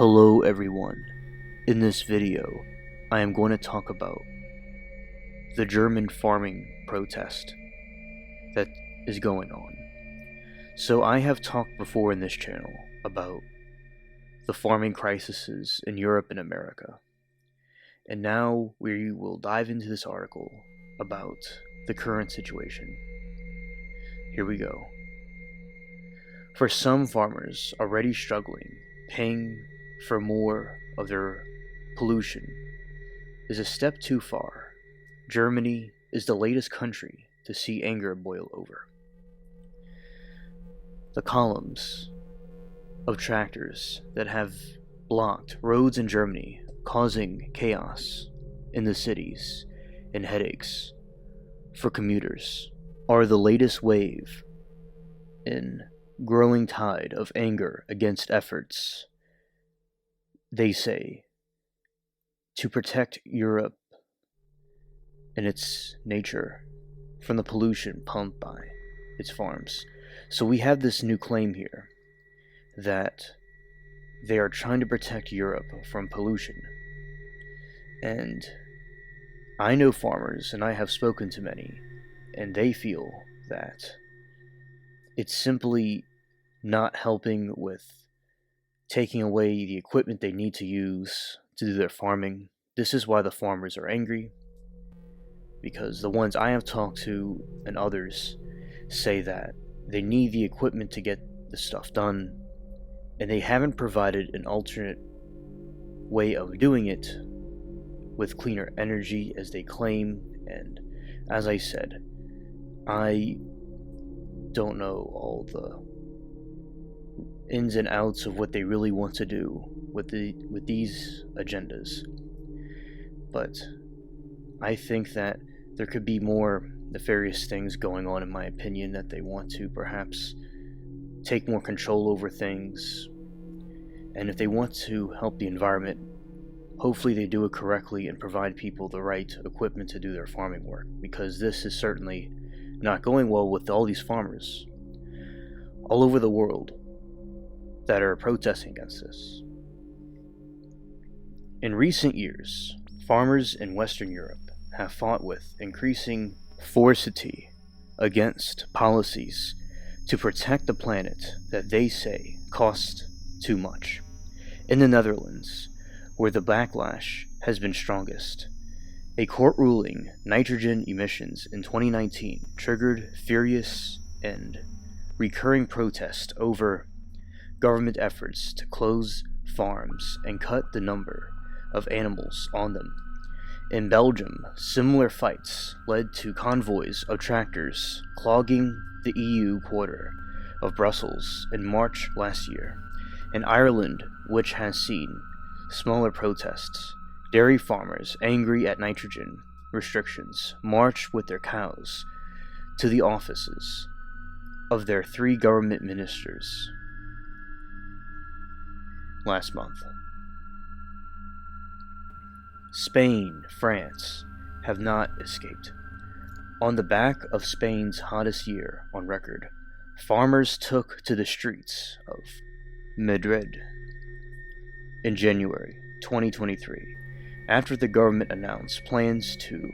Hello everyone. In this video, I am going to talk about the German farming protest that is going on. So I have talked before in this channel about the farming crises in Europe and America. And now we will dive into this article about the current situation. Here we go. For some farmers already struggling, paying for more of their pollution is a step too far. Germany is the latest country to see anger boil over. The columns of tractors that have blocked roads in Germany, causing chaos in the cities and headaches for commuters, are the latest wave in growing tide of anger against efforts, they say, to protect Europe and its nature from the pollution pumped by its farms. So we have this new claim here that they are trying to protect Europe from pollution. And I know farmers, and I have spoken to many, and they feel that it's simply not helping with taking away the equipment they need to use to do their farming. This is why the farmers are angry, because the ones I have talked to and others say that they need the equipment to get the stuff done, and they haven't provided an alternate way of doing it with cleaner energy as they claim. And as I said, I don't know all the ins and outs of what they really want to do with these agendas, but I think that there could be more nefarious things going on, in my opinion, that they want to perhaps take more control over things. And if they want to help the environment, hopefully they do it correctly and provide people the right equipment to do their farming work, because this is certainly not going well with all these farmers all over the world that are protesting against this. In recent years, farmers in Western Europe have fought with increasing ferocity against policies to protect the planet that they say cost too much. In the Netherlands, where the backlash has been strongest, a court ruling nitrogen emissions in 2019 triggered furious and recurring protest over government efforts to close farms and cut the number of animals on them. In Belgium, similar fights led to convoys of tractors clogging the EU quarter of Brussels in March last year. In Ireland, which has seen smaller protests, dairy farmers angry at nitrogen restrictions marched with their cows to the offices of their 3 government ministers last month. Spain, France have not escaped. On the back of Spain's hottest year on record, farmers took to the streets of Madrid in January 2023 after the government announced plans to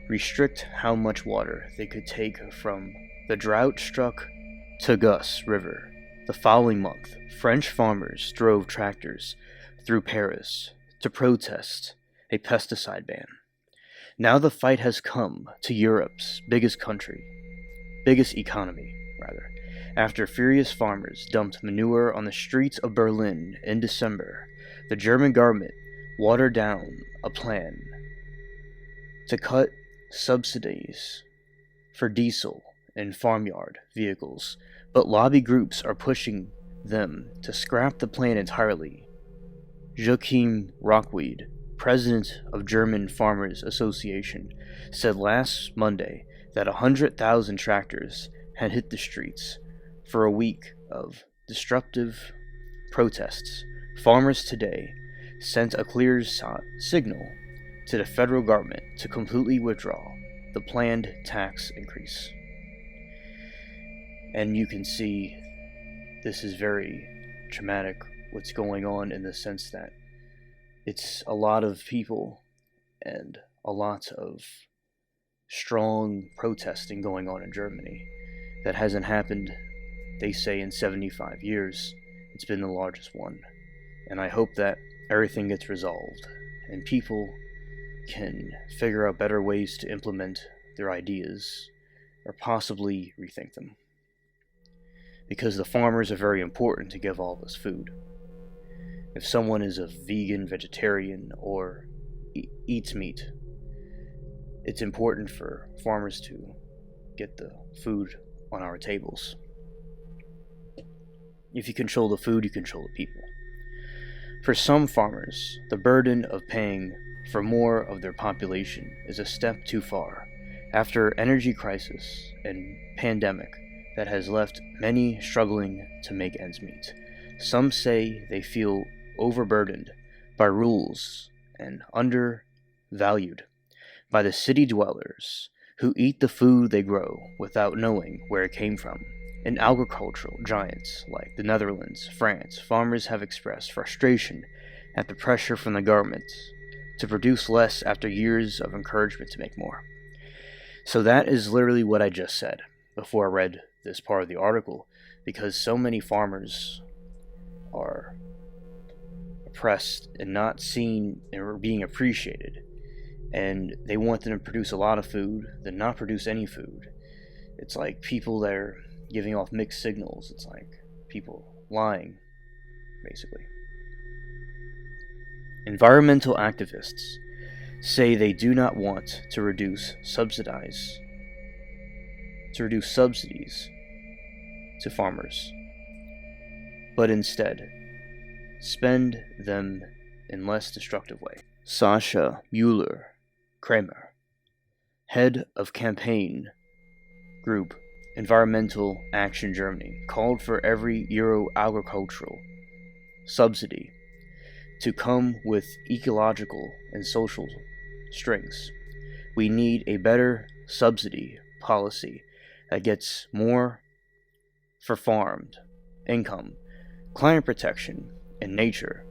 restrict how much water they could take from the drought-struck Tagus River. The following month, French farmers drove tractors through Paris to protest a pesticide ban. Now the fight has come to Europe's biggest economy, after furious farmers dumped manure on the streets of Berlin in December. The German government watered down a plan to cut subsidies for diesel and farmyard vehicles, but lobby groups are pushing them to scrap the plan entirely. Joachim Rockweed, president of German Farmers Association, said last Monday that 100,000 tractors had hit the streets for a week of disruptive protests. Farmers today sent a clear signal to the federal government to completely withdraw the planned tax increase. And you can see this is very traumatic what's going on, in the sense that it's a lot of people and a lot of strong protesting going on in Germany that hasn't happened, they say, in 75 years. It's been the largest one. And I hope that everything gets resolved and people can figure out better ways to implement their ideas or possibly rethink them. Because the farmers are very important to give all of us food. If someone is a vegan, vegetarian, or eats meat, it's important for farmers to get the food on our tables. If you control the food, you control the people. For some farmers, the burden of paying for more of their population is a step too far. After energy crisis and pandemic that has left many struggling to make ends meet, some say they feel overburdened by rules and undervalued by the city dwellers who eat the food they grow without knowing where it came from. In agricultural giants like the Netherlands, France, farmers have expressed frustration at the pressure from the government to produce less after years of encouragement to make more. So that is literally what I just said before I read this part of the article, because so many farmers are oppressed and not seen or being appreciated, and they want them to produce a lot of food, then not produce any food. It's like people that are giving off mixed signals. It's like people lying, basically. Environmental activists say they do not want to reduce subsidies to farmers, but instead spend them in less destructive way. Sascha Müller-Kramer, head of campaign group Environmental Action Germany, called for every Euro agricultural subsidy to come with ecological and social strings. We need a better subsidy policy that gets more for farmed income, climate protection, and nature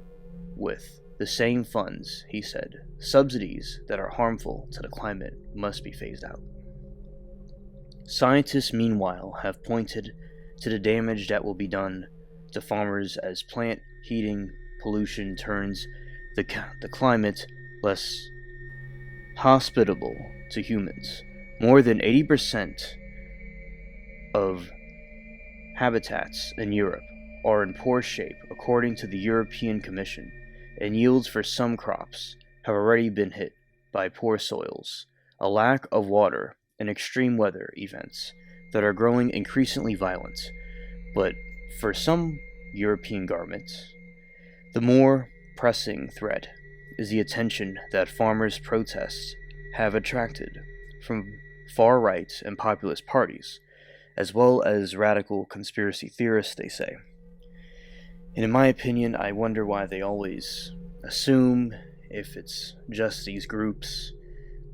with the same funds, he said. Subsidies that are harmful to the climate must be phased out. Scientists, meanwhile, have pointed to the damage that will be done to farmers as plant heating pollution turns the climate less hospitable to humans. More than 80% of habitats in Europe are in poor shape, according to the European Commission, and yields for some crops have already been hit by poor soils, a lack of water, and extreme weather events that are growing increasingly violent. But for some European governments, the more pressing threat is the attention that farmers' protests have attracted from far-right and populist parties, as well as radical conspiracy theorists, they say. And in my opinion, I wonder why they always assume if it's just these groups,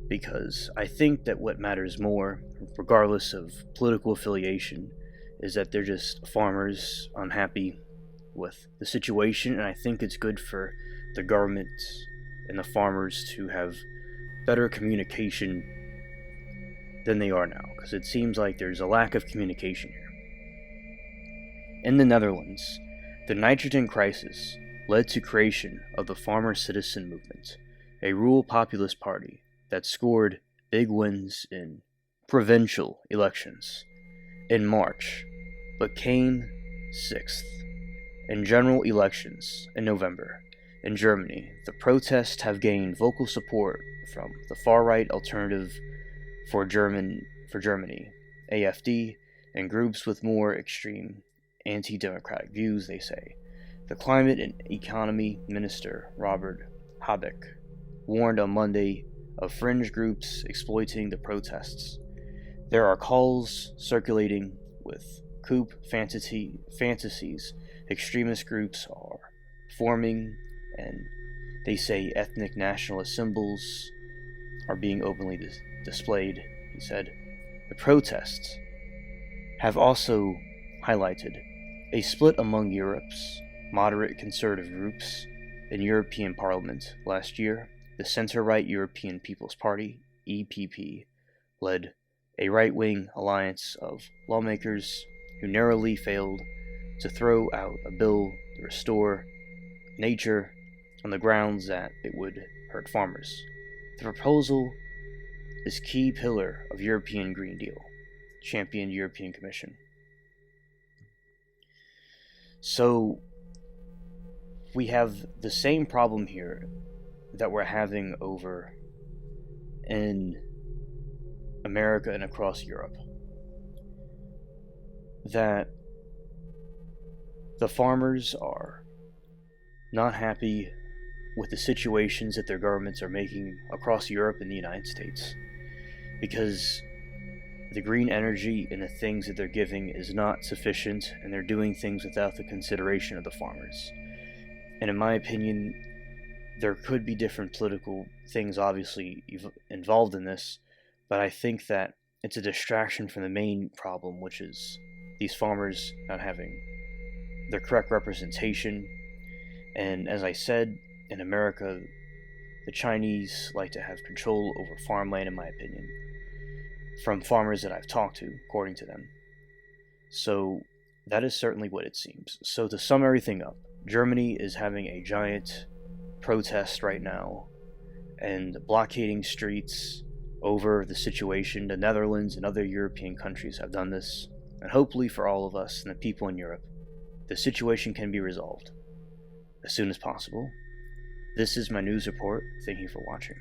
because I think that what matters more, regardless of political affiliation, is that they're just farmers unhappy with the situation, and I think it's good for the government and the farmers to have better communication than they are now, because it seems like there's a lack of communication here. In the Netherlands, the nitrogen crisis led to creation of the Farmer Citizen Movement, a rural populist party that scored big wins in provincial elections in March, but came 6th in general elections in November. In Germany, the protests have gained vocal support from the far-right Alternative for Germany, AfD, and groups with more extreme anti-democratic views, they say. The Climate and Economy Minister, Robert Habeck, warned on Monday of fringe groups exploiting the protests. There are calls circulating with coup fantasies extremist groups are forming, and they say ethnic nationalist symbols are being openly displayed, he said. The protests have also highlighted a split among Europe's moderate conservative groups in European Parliament last year, the center-right European People's Party, EPP, led a right-wing alliance of lawmakers who narrowly failed to throw out a bill to restore nature on the grounds that it would hurt farmers. The proposal is key pillar of European Green Deal, championed European Commission. So we have the same problem here that we're having over in America and across Europe. That the farmers are not happy with the situations that their governments are making across Europe and the United States, because the green energy and the things that they're giving is not sufficient, and they're doing things without the consideration of the farmers. And in my opinion, there could be different political things obviously involved in this, but I think that it's a distraction from the main problem, which is these farmers not having their correct representation. And as I said, in America, the Chinese like to have control over farmland, in my opinion, from farmers that I've talked to, according to them. So that is certainly what it seems. So to sum everything up, Germany is having a giant protest right now and blockading streets over the situation. The Netherlands and other European countries have done this, and hopefully for all of us and the people in Europe, the situation can be resolved as soon as possible. This is my news report. Thank you for watching.